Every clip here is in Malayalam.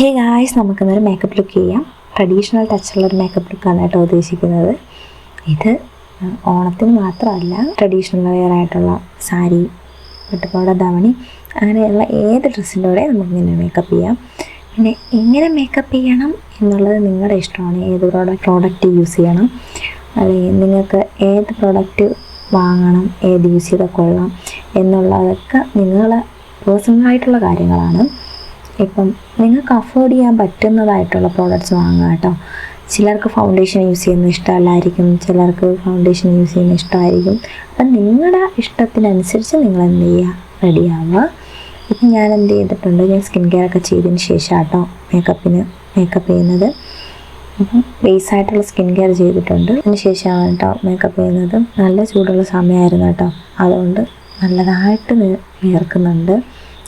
ഹേ ഗായ്സ്, നമുക്കിന്നൊരു മേക്കപ്പ് ലുക്ക് ചെയ്യാം. ട്രഡീഷണൽ ടച്ചുള്ളൊരു മേക്കപ്പ് ലുക്കാണ് കേട്ടോ ഉദ്ദേശിക്കുന്നത്. ഇത് ഓണത്തിന് മാത്രമല്ല, ട്രഡീഷണൽ വെയർ ആയിട്ടുള്ള സാരി, പട്ടുപാവാട, ധാവണി, അങ്ങനെയുള്ള ഏത് ഡ്രസ്സിൻ്റെ കൂടെ നമുക്കിങ്ങനെ മേക്കപ്പ് ചെയ്യാം. പിന്നെ എങ്ങനെ മേക്കപ്പ് ചെയ്യണം എന്നുള്ളത് നിങ്ങളുടെ ഇഷ്ടമാണ്. ഏത് പ്രോഡക്റ്റ് യൂസ് ചെയ്യണം, അല്ലെങ്കിൽ നിങ്ങൾക്ക് ഏത് പ്രോഡക്റ്റ് വാങ്ങണം, ഏത് യൂസ് ചെയ്താൽ കൊള്ളാം എന്നുള്ളതൊക്കെ നിങ്ങളെ പേഴ്സണലായിട്ടുള്ള കാര്യങ്ങളാണ്. ഇപ്പം നിങ്ങൾക്ക് അഫോർഡ് ചെയ്യാൻ പറ്റുന്നതായിട്ടുള്ള പ്രോഡക്റ്റ്സ് വാങ്ങുക കേട്ടോ. ചിലർക്ക് ഫൗണ്ടേഷൻ യൂസ് ചെയ്യുന്നത് ഇഷ്ടമല്ലായിരിക്കും, ചിലർക്ക് ഫൗണ്ടേഷൻ യൂസ് ചെയ്യുന്നത് ഇഷ്ടമായിരിക്കും. അപ്പം നിങ്ങളുടെ ഇഷ്ടത്തിനനുസരിച്ച് നിങ്ങൾ എന്ത് ചെയ്യുക, റെഡിയാവുക. ഇപ്പം ഞാൻ എന്ത് ചെയ്തിട്ടുണ്ട്, ഞാൻ സ്കിൻ കെയർ ഒക്കെ ചെയ്തതിന് ശേഷം കേട്ടോ മേക്കപ്പ് ചെയ്യുന്നത്. അപ്പം ബേസായിട്ടുള്ള സ്കിൻ കെയർ ചെയ്തിട്ടുണ്ട്, അതിന് ശേഷമാണ് കേട്ടോ മേക്കപ്പ് ചെയ്യുന്നത്. നല്ല ചൂടുള്ള സമയമായിരുന്നു കേട്ടോ, അതുകൊണ്ട് നല്ലതായിട്ട് വിയർക്കുന്നുണ്ട്.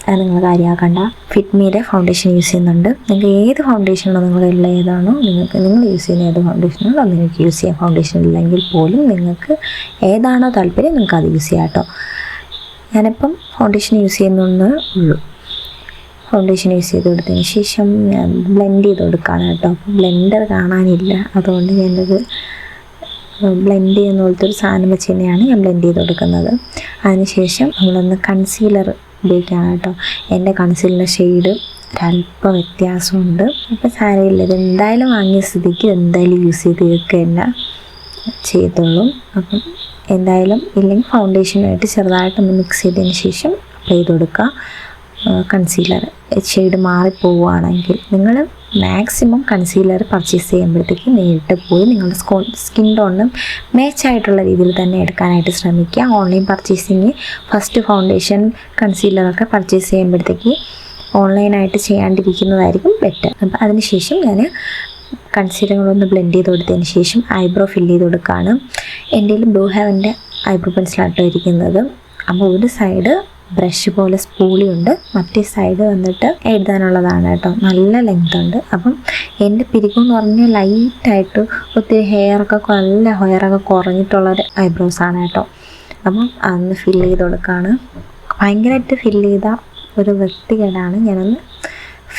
അത് നിങ്ങൾ കാര്യമാക്കണ്ട. ഫിറ്റ്മിയുടെ ഫൗണ്ടേഷൻ യൂസ് ചെയ്യുന്നുണ്ട്. നിങ്ങൾക്ക് ഏത് ഫൗണ്ടേഷനാണോ നിങ്ങളുടെ ഏതാണോ നിങ്ങൾ യൂസ് ചെയ്യുന്ന ഏത് ഫൗണ്ടേഷനാണോ അത് നിങ്ങൾക്ക് യൂസ് ചെയ്യാം. ഫൗണ്ടേഷൻ ഇല്ലെങ്കിൽ പോലും നിങ്ങൾക്ക് ഏതാണോ താല്പര്യം നിങ്ങൾക്ക് അത് യൂസ് ചെയ്യാം കേട്ടോ. ഞാനിപ്പം ഫൗണ്ടേഷൻ യൂസ് ചെയ്യുന്നേ ഉള്ളൂ. ഫൗണ്ടേഷൻ യൂസ് ചെയ്ത് കൊടുത്തതിന് ശേഷം ഞാൻ ബ്ലെൻഡ് ചെയ്ത് കൊടുക്കുകയാണ് കേട്ടോ. അപ്പം ബ്ലെൻഡർ കാണാനില്ല, അതുകൊണ്ട് ഞാനത് ബ്ലെൻഡ് ചെയ്യുന്ന പോലത്തെ ഒരു സാധനം വെച്ച് തന്നെയാണ് ഞാൻ ബ്ലെൻഡ് ചെയ്ത് കൊടുക്കുന്നത്. അതിനുശേഷം നമ്മളൊന്ന് കൺസീലർ ഉപയോഗിക്കുകയാണ് കേട്ടോ. എൻ്റെ കൺസീലറിൻ്റെ ഷെയ്ഡ് ഒരല്പം വ്യത്യാസമുണ്ട്. അപ്പോൾ സാരമില്ല, ഇത് എന്തായാലും വാങ്ങിയ സ്ഥിതിക്ക് എന്തായാലും യൂസ് ചെയ്ത് തീർക്കുക തന്നെ ചെയ്യത്തുള്ളൂ. അപ്പം എന്തായാലും ഇല്ലെങ്കിൽ ഫൗണ്ടേഷനായിട്ട് ചെറുതായിട്ടൊന്ന് മിക്സ് ചെയ്തതിന് ശേഷം അപ്ലൈ ചെയ്ത് കൊടുക്കുക. കൺസീലർ ഷെയ്ഡ് മാറിപ്പോവുകയാണെങ്കിൽ നിങ്ങൾ മാക്സിമം കൺസീലർ പർച്ചേസ് ചെയ്യുമ്പോഴത്തേക്ക് നേരിട്ട് പോയി നിങ്ങളുടെ സ്കിൻ ടോണിനും മാച്ചായിട്ടുള്ള രീതിയിൽ തന്നെ എടുക്കാനായിട്ട് ശ്രമിക്കുക. ഓൺലൈൻ പർച്ചേസിങ് ഫസ്റ്റ് ഫൗണ്ടേഷൻ കൺസീലറൊക്കെ പർച്ചേസ് ചെയ്യുമ്പോഴത്തേക്ക് ഓൺലൈനായിട്ട് ചെയ്യാണ്ടിരിക്കുന്നതായിരിക്കും ബെറ്റർ. അപ്പം അതിനുശേഷം ഞാൻ കൺസീലറുകളൊന്ന് ബ്ലെൻഡ് ചെയ്ത് കൊടുത്തതിന് ശേഷം ഐബ്രോ ഫില്ല് ചെയ്ത് കൊടുക്കുകയാണ്. എൻ്റെ ബ്ലൂ ഹെവൻ്റെ ഐബ്രോ പെൻസിലാട്ടോ ഇരിക്കുന്നത്. അപ്പോൾ ഒരു സൈഡ് ബ്രഷ് പോലെ സ്പൂളിയുണ്ട്, മറ്റേ സൈഡ് വന്നിട്ട് എഴുതാനുള്ളതാണ് കേട്ടോ. നല്ല ലെങ്ത് ഉണ്ട്. അപ്പം എൻ്റെ പിരികെന്ന് പറഞ്ഞാൽ ലൈറ്റായിട്ട് ഒത്തിരി ഹെയറൊക്കെ കുറഞ്ഞിട്ടുള്ളൊരു ഐബ്രോസാണ് കേട്ടോ. അപ്പം അതൊന്ന് ഫില്ല് ചെയ്ത് കൊടുക്കുകയാണ്. ഭയങ്കരമായിട്ട് ഫില്ല് ചെയ്ത ഒരു വൃത്തികേടാണ്. ഞാനൊന്ന്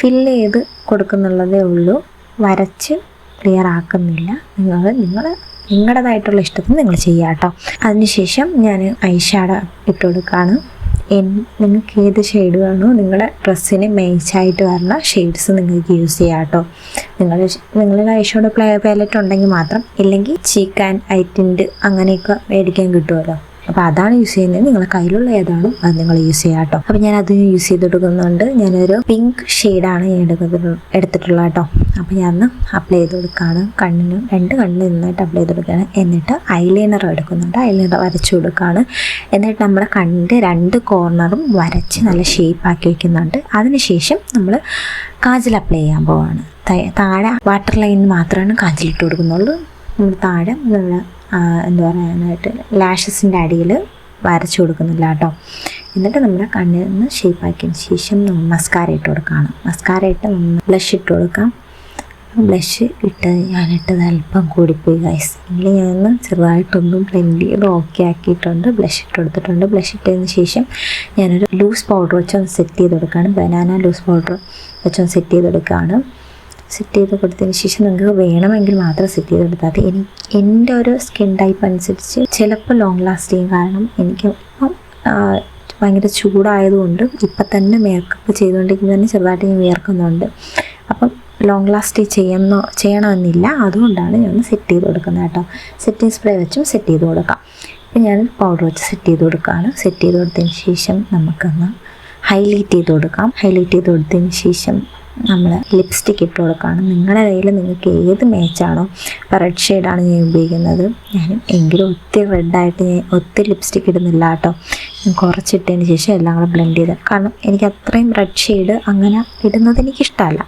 ഫില്ല് ചെയ്ത് കൊടുക്കുന്നുള്ളതേ ഉള്ളൂ, വരച്ച് ക്ലിയർ ആക്കുന്നില്ല. നിങ്ങളുടേതായിട്ടുള്ള ഇഷ്ടത്തിന് നിങ്ങൾ ചെയ്യുക കേട്ടോ. അതിനുശേഷം ഞാൻ ഐ ഷാഡോ ഇട്ട് കൊടുക്കുകയാണ്. നിങ്ങൾക്ക് ഏത് ഷെയ്ഡ് വേണോ നിങ്ങളുടെ ഡ്രസ്സിന് മാച്ചായിട്ട് വരുന്ന ഷെയ്ഡ്സ് നിങ്ങൾക്ക് യൂസ് ചെയ്യാം കേട്ടോ. നിങ്ങളുടെ ഐ ഷാഡോ പാലറ്റ് ഉണ്ടെങ്കിൽ മാത്രം, ഇല്ലെങ്കിൽ ചീക്ക് ആൻഡ് ഐ ടിൻറ്റ് അങ്ങനെയൊക്കെ മേടിക്കാൻ കിട്ടുമല്ലോ. അപ്പോൾ അതാണ് യൂസ് ചെയ്യുന്നത്. നിങ്ങളുടെ കയ്യിലുള്ള ഏതാണോ അത് നിങ്ങൾ യൂസ് ചെയ്യാം കേട്ടോ. അപ്പോൾ ഞാൻ അത് യൂസ് ചെയ്ത് കൊടുക്കുന്നുണ്ട്. ഞാനൊരു പിങ്ക് ഷെയ്ഡാണ് ഞാൻ എടുത്തിട്ടുള്ളത് കേട്ടോ. അപ്പോൾ ഞാൻ അപ്ലൈ ചെയ്ത് കൊടുക്കുകയാണ്. രണ്ട് കണ്ണിന് നന്നായിട്ട് അപ്ലൈ ചെയ്ത് കൊടുക്കുകയാണ്. എന്നിട്ട് ഐലൈനർ എടുക്കുന്നുണ്ട്, ഐലൈനർ വരച്ചു കൊടുക്കുകയാണ്. എന്നിട്ട് നമ്മുടെ കണ്ണിൻ്റെ രണ്ട് കോർണറും വരച്ച് നല്ല ഷേപ്പാക്കി വയ്ക്കുന്നുണ്ട്. അതിനുശേഷം നമ്മൾ കാജൽ അപ്ലൈ ചെയ്യാൻ പോവാണ്. താഴെ വാട്ടർ ലൈനിന് മാത്രമാണ് കാജലിട്ട് കൊടുക്കുന്നുള്ളൂ. നമ്മൾ താഴെ എന്താ പറയാനായിട്ട് ലാഷസിൻ്റെ അടിയിൽ വരച്ചു കൊടുക്കുന്നില്ല കേട്ടോ. എന്നിട്ട് നമ്മുടെ കണ്ണിൽ നിന്ന് ഷേപ്പാക്കിയതിന് ശേഷം നമ്മൾ മസ്കാര ഇട്ട് കൊടുക്കുകയാണ്. മസ്കാര ഇട്ട് നമ്മൾ ബ്ലഷ് ഇട്ട് കൊടുക്കാം. ബ്ലഷ് ഞാനിട്ടത് അല്പം കൂടിപ്പോയി ഗൈസ്. എങ്കിൽ ഞാനൊന്ന് ചെറുതായിട്ടൊന്നും ബ്ലെൻഡ് ചെയ്ത് ഓക്കെ ആക്കിയിട്ടുണ്ട്. ബ്ലഷ് ഇട്ട് കൊടുത്തിട്ടുണ്ട്. ബ്ലഷ് ഇട്ടതിന് ശേഷം ഞാനൊരു ലൂസ് പൗഡർ വെച്ചൊന്ന് സെറ്റ് ചെയ്ത് കൊടുക്കുകയാണ്. ബനാന ലൂസ് പൗഡർ വെച്ചൊന്ന് സെറ്റ് ചെയ്ത് കൊടുക്കുകയാണ്. സെറ്റ് ചെയ്ത് കൊടുത്തതിന് ശേഷം നിങ്ങൾക്ക് വേണമെങ്കിൽ മാത്രം സെറ്റ് ചെയ്ത് കൊടുത്താൽ മതി. എൻ്റെ ഒരു സ്കിൻ ടൈപ്പ് അനുസരിച്ച് ചിലപ്പോൾ ലോങ് ലാസ്റ്റ് ചെയ്യും. കാരണം എനിക്ക് ഇപ്പം ഭയങ്കര ചൂടായതുകൊണ്ട് ഇപ്പം തന്നെ മേക്കപ്പ് ചെയ്തുകൊണ്ടിരിക്കുമ്പോൾ തന്നെ ചെറുതായിട്ട് ഞാൻ വിയർക്കുന്നുണ്ട്. അപ്പം ലോങ് ലാസ്റ്റ് ചെയ്യണമെന്നില്ല, അതുകൊണ്ടാണ് ഞാൻ സെറ്റ് ചെയ്ത് കൊടുക്കുന്നത് കേട്ടോ. സെറ്റിംഗ് സ്പ്രേ വെച്ചും സെറ്റ് ചെയ്ത് കൊടുക്കാം. ഇപ്പം ഞാൻ പൗഡർ വെച്ച് സെറ്റ് ചെയ്ത് കൊടുക്കുകയാണ്. സെറ്റ് ചെയ്ത് കൊടുത്തതിന് ശേഷം നമുക്കൊന്ന് ഹൈലൈറ്റ് ചെയ്ത് കൊടുക്കാം. ഹൈലൈറ്റ് ചെയ്ത് കൊടുത്തതിന് ശേഷം നമ്മൾ ലിപ്സ്റ്റിക്ക് ഇട്ട് കൊടുക്കുകയാണ്. നിങ്ങളുടെ കയ്യിൽ നിങ്ങൾക്ക് ഏത് മാച്ചാണോ, ഇപ്പോൾ റെഡ് ഷെയ്ഡാണ് ഞാൻ ഉപയോഗിക്കുന്നത്. എങ്കിലും ഒത്തിരി ലിപ്സ്റ്റിക്ക് ഇടുന്നില്ല കേട്ടോ. കുറച്ചിട്ടതിന് ശേഷം എല്ലാം കൂടെ ബ്ലെൻഡ് ചെയ്ത്, കാരണം എനിക്ക് അത്രയും റെഡ് ഷെയ്ഡ് അങ്ങനെ ഇടുന്നത് എനിക്കിഷ്ടമല്ല.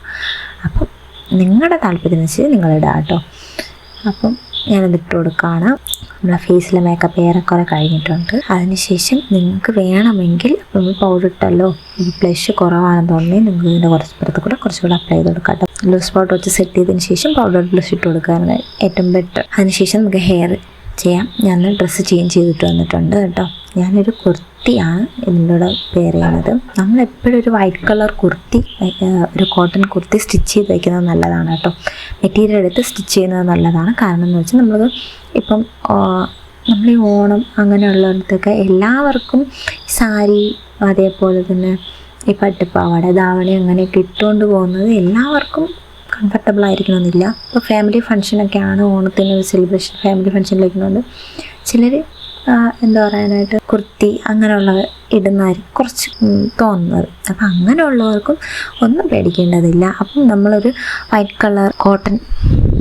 അപ്പം നിങ്ങളുടെ താല്പര്യമനുസരിച്ച് നിങ്ങളിടുക കേട്ടോ. അപ്പം ഞാനതിട്ട് കൊടുക്കുകയാണ്. നമ്മളെ ഫേസിലെ മേക്കപ്പ് ഏറെക്കുറെ കഴിഞ്ഞിട്ടുണ്ട്. അതിനുശേഷം നിങ്ങൾക്ക് വേണമെങ്കിൽ നമ്മൾ പൗഡർ ഇട്ടല്ലോ, ബ്ലഷ് കുറവാണെന്ന് തോന്നി നിങ്ങൾക്ക് ഇതിൻ്റെ കുറച്ചുകൂടെ അപ്ലൈ ചെയ്ത് കൊടുക്കാം കേട്ടോ. ലൂസ് പൗഡർ വെച്ച് സെറ്റ് ചെയ്തതിന് ശേഷം പൗഡർ ബ്ലഷ് ഇട്ട് കൊടുക്കുകയാണ് ഏറ്റവും ബെറ്റർ. അതിനുശേഷം നമുക്ക് ഹെയർ ചെയ്യാം. ഞാൻ ഡ്രസ്സ് ചേഞ്ച് ചെയ്തിട്ട് വന്നിട്ടുണ്ട് കേട്ടോ. ഞാനൊരു കുർത്തി കുർത്തിയാണ് ഇതിൻ്റെ കൂടെ പെയർ ചെയ്യുന്നത്. നമ്മളെപ്പോഴും ഒരു വൈറ്റ് കളർ കുർത്തി, ഒരു കോട്ടൺ കുർത്തി സ്റ്റിച്ച് ചെയ്ത് വയ്ക്കുന്നത് നല്ലതാണ് കേട്ടോ. മെറ്റീരിയൽ എടുത്ത് സ്റ്റിച്ച് ചെയ്യുന്നത് നല്ലതാണ്. കാരണം എന്ന് വെച്ചാൽ നമ്മൾ ഇപ്പം നമ്മൾ ഈ ഓണം അങ്ങനെയുള്ളിടത്തൊക്കെ എല്ലാവർക്കും സാരി, അതേപോലെ തന്നെ ഈ പട്ടുപ്പാവാട, ധാവണി അങ്ങനെയൊക്കെ ഇട്ടുകൊണ്ട് പോകുന്നത് എല്ലാവർക്കും കംഫർട്ടബിൾ ആയിരിക്കണമെന്നില്ല. ഇപ്പോൾ ഫാമിലി ഫങ്ഷനൊക്കെയാണ്, ഓണത്തിന് ഒരു സെലിബ്രേഷൻ ഫാമിലി ഫങ്ഷനിലേക്കുന്നുണ്ട്. ചിലർ എന്താ പറയാനായിട്ട് കുർത്തി അങ്ങനെയുള്ളവർ ഇടുന്നതായിരിക്കും കുറച്ച് തോന്നുന്നത്. അപ്പം അങ്ങനെയുള്ളവർക്കും ഒന്നും പേടിക്കേണ്ടതില്ല. അപ്പം നമ്മളൊരു white colour cotton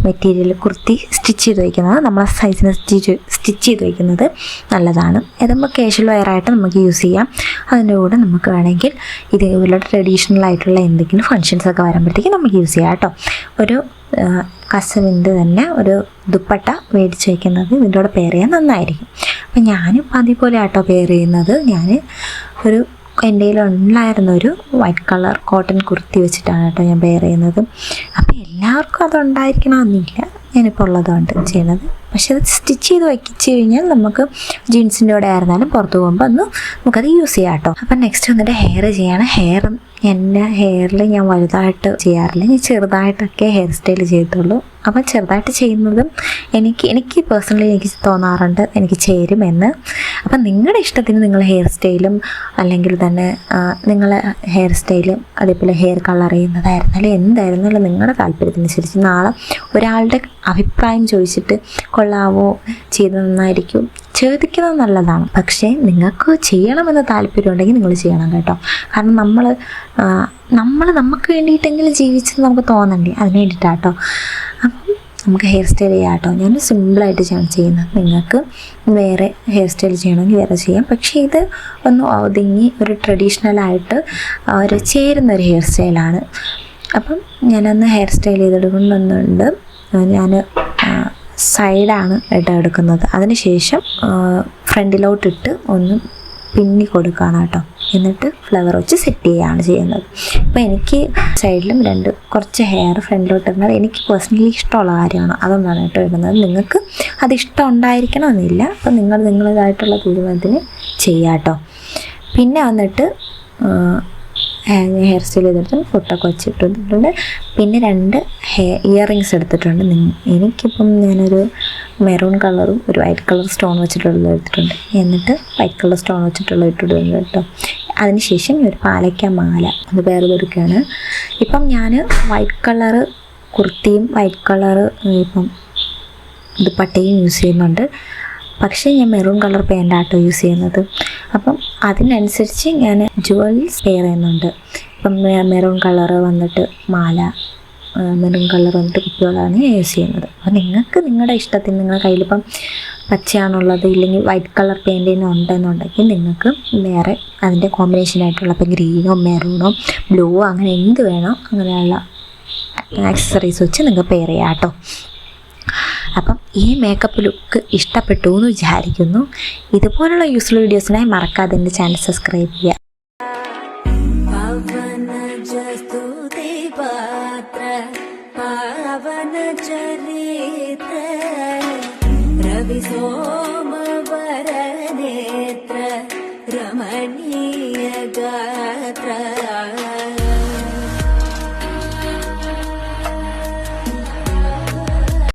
material kurti stitch ചെയ്ത് വയ്ക്കുന്നത്, നമ്മളെ സൈസിന് സ്റ്റിച്ച് ചെയ്ത് വയ്ക്കുന്നത് നല്ലതാണ്. ഇതുമ്പോൾ കാഷ്വൽ വെയറായിട്ട് നമുക്ക് യൂസ് ചെയ്യാം. അതിൻ്റെ കൂടെ നമുക്ക് വേണമെങ്കിൽ ഇതേപോലെ ട്രഡീഷണൽ ആയിട്ടുള്ള എന്തെങ്കിലും ഫങ്ഷൻസൊക്കെ വരുമ്പോഴത്തേക്കും നമുക്ക് യൂസ് ചെയ്യാം കേട്ടോ. ഒരു കസവിൻ്റെ തന്നെ ഒരു ദുപ്പട്ട മേടിച്ച് വയ്ക്കുന്നത് ഇതിൻ്റെ കൂടെ പെയർ ചെയ്യാൻ നന്നായിരിക്കും. അപ്പം ഞാനിപ്പോൾ അതേപോലെ ആട്ടോ പെയർ ചെയ്യുന്നത്. ഞാൻ എൻ്റെ കയ്യിലുണ്ടായിരുന്ന ഒരു വൈറ്റ് കളർ കോട്ടൺ കുർത്തി വെച്ചിട്ടാണ് കേട്ടോ ഞാൻ പെയർ ചെയ്യുന്നത്. അപ്പോൾ എല്ലാവർക്കും അതുണ്ടായിരിക്കണമെന്നില്ല, ഞാനിപ്പോൾ ഉള്ളതുകൊണ്ട് ചെയ്യുന്നത്. പക്ഷെ അത് സ്റ്റിച്ച് ചെയ്ത് വയ്ക്കിച്ച് കഴിഞ്ഞാൽ നമുക്ക് ജീൻസിൻ്റെ കൂടെ ആയിരുന്നാലും പുറത്ത് പോകുമ്പോൾ നമുക്കത് യൂസ് ചെയ്യാം കേട്ടോ. അപ്പം നെക്സ്റ്റ് വന്നിട്ട് ഹെയർ ചെയ്യണം. എൻ്റെ ഹെയറിൽ ഞാൻ വലുതായിട്ട് ചെയ്യാറില്ല, ഞാൻ ചെറുതായിട്ടൊക്കെ ഹെയർ സ്റ്റൈൽ ചെയ്തിട്ടുള്ളൂ. അപ്പം ചെറുതായിട്ട് ചെയ്യുന്നതും എനിക്ക് പേഴ്സണലി എനിക്ക് തോന്നാറുണ്ട് എനിക്ക് ചേരുമെന്ന്. അപ്പം നിങ്ങളുടെ ഇഷ്ടത്തിന് നിങ്ങൾ ഹെയർ സ്റ്റൈലും അല്ലെങ്കിൽ തന്നെ നിങ്ങളെ ഹെയർ സ്റ്റൈലും അതേപോലെ ഹെയർ കളർ ചെയ്യുന്നതായിരുന്നാലും എന്തായിരുന്നാലും നിങ്ങളുടെ താല്പര്യത്തിനനുസരിച്ച് നാളെ ഒരാളുടെ അഭിപ്രായം ചോദിച്ചിട്ട് കൊള്ളാവോ, ചെയ്ത് നന്നായിരിക്കും ചോദിക്കുന്നത് നല്ലതാണ്. പക്ഷേ നിങ്ങൾക്ക് ചെയ്യണമെന്ന് താല്പര്യം ഉണ്ടെങ്കിൽ നിങ്ങൾ ചെയ്യണം കേട്ടോ. കാരണം നമ്മൾ നമുക്ക് വേണ്ടിയിട്ടെങ്കിലും ജീവിച്ചത് നമുക്ക് തോന്നണ്ടേ, അതിന് വേണ്ടിയിട്ടാട്ടോ. അപ്പം നമുക്ക് ഹെയർ സ്റ്റൈൽ ചെയ്യാം കേട്ടോ. ഞാൻ സിമ്പിളായിട്ട് ചെയ്യുന്നത്. നിങ്ങൾക്ക് വേറെ ഹെയർ സ്റ്റൈൽ ചെയ്യണമെങ്കിൽ വേറെ ചെയ്യാം. പക്ഷേ ഇത് ഒന്ന് ഒതുങ്ങി ഒരു ട്രഡീഷണലായിട്ട് ഒരു ചേരുന്നൊരു ഹെയർ സ്റ്റൈലാണ്. അപ്പം ഞാനന്ന് ഹെയർ സ്റ്റൈൽ ചെയ്തെടുക്കുന്നുണ്ട്. ഞാൻ സൈഡാണ് എടുക്കുന്നത്. അതിനുശേഷം ഫ്രണ്ടിലോട്ടിട്ട് ഒന്ന് പിന്നി കൊടുക്കുകയാണ് കേട്ടോ. എന്നിട്ട് ഫ്ലവർ വെച്ച് സെറ്റ് ചെയ്യുകയാണ് ചെയ്യുന്നത്. അപ്പോൾ എനിക്ക് സൈഡിലും കുറച്ച് ഹെയർ ഫ്രണ്ടിലോട്ട് ഇടുന്നത് എനിക്ക് പേഴ്സണലി ഇഷ്ടമുള്ള കാര്യമാണ്, അതുകൊണ്ടാണ് കേട്ടോ ഇടുന്നത്. നിങ്ങൾക്ക് അത് ഇഷ്ടം ഉണ്ടായിരിക്കണമെന്നില്ല. അപ്പോൾ നിങ്ങളുടേതായിട്ടുള്ള തീരുമാനത്തിന് ചെയ്യാം കേട്ടോ. പിന്നെ വന്നിട്ട് ഹെയർ സ്റ്റൈൽ ചെയ്തിട്ടുണ്ട്, പൊട്ടൊക്കെ വെച്ചിട്ടുണ്ട്. പിന്നെ 2 ഇയറിങ്സ് എടുത്തിട്ടുണ്ട്. എനിക്കിപ്പം ഞാനൊരു മെറൂൺ കളറും ഒരു വൈറ്റ് കളർ സ്റ്റോൺ വെച്ചിട്ടുള്ളത് എടുത്തിട്ടുണ്ട്. എന്നിട്ട് വൈറ്റ് കളർ സ്റ്റോൺ വെച്ചിട്ടുള്ളത് ഇട്ടിട്ടുണ്ട് കേട്ടോ. അതിനുശേഷം ഒരു പാലയ്ക്ക മാല അത് വേറെ കൊടുക്കുകയാണ്. ഇപ്പം ഞാൻ വൈറ്റ് കളറ് കുർത്തിയും വൈറ്റ് കളറ് ഇപ്പം ദുപ്പട്ടയും യൂസ് ചെയ്യുന്നുണ്ട്. പക്ഷേ ഞാൻ മെറൂൺ കളർ പാൻ്റാട്ടോ യൂസ് ചെയ്യുന്നത്. അപ്പം അതിനനുസരിച്ച് ഞാൻ ജുവൽസ് പെയർ ചെയ്യുന്നുണ്ട്. ഇപ്പം മെറൂൺ കളറ് വന്നിട്ട് മാല, മെറൂൺ കളർ വന്നിട്ട് കുപ്പികളാണ് ഞാൻ യൂസ് ചെയ്യുന്നത്. അപ്പോൾ നിങ്ങൾക്ക് നിങ്ങളുടെ ഇഷ്ടത്തിന് നിങ്ങളുടെ കയ്യിലിപ്പം പച്ചയാണുള്ളത് ഇല്ലെങ്കിൽ വൈറ്റ് കളർ പെയിൻറ്റിനോ ഉണ്ടെന്നുണ്ടെങ്കിൽ നിങ്ങൾക്ക് വേറെ അതിൻ്റെ കോമ്പിനേഷനായിട്ടുള്ള ഇപ്പം ഗ്രീനോ മെറൂണോ ബ്ലൂവോ അങ്ങനെ എന്ത് വേണോ അങ്ങനെയുള്ള ആക്സസറീസ് വെച്ച് നിങ്ങൾക്ക് പെയർ ചെയ്യാം കേട്ടോ. അപ്പം ഈ മേക്കപ്പ് ലുക്ക് ഇഷ്ടപ്പെട്ടു എന്ന് വിചാരിക്കുന്നു. ഇതുപോലുള്ള യൂസ്ഫുൾ വീഡിയോസിനായി മറക്കാതെ എൻ്റെ ചാനൽ സബ്സ്ക്രൈബ് ചെയ്യുക.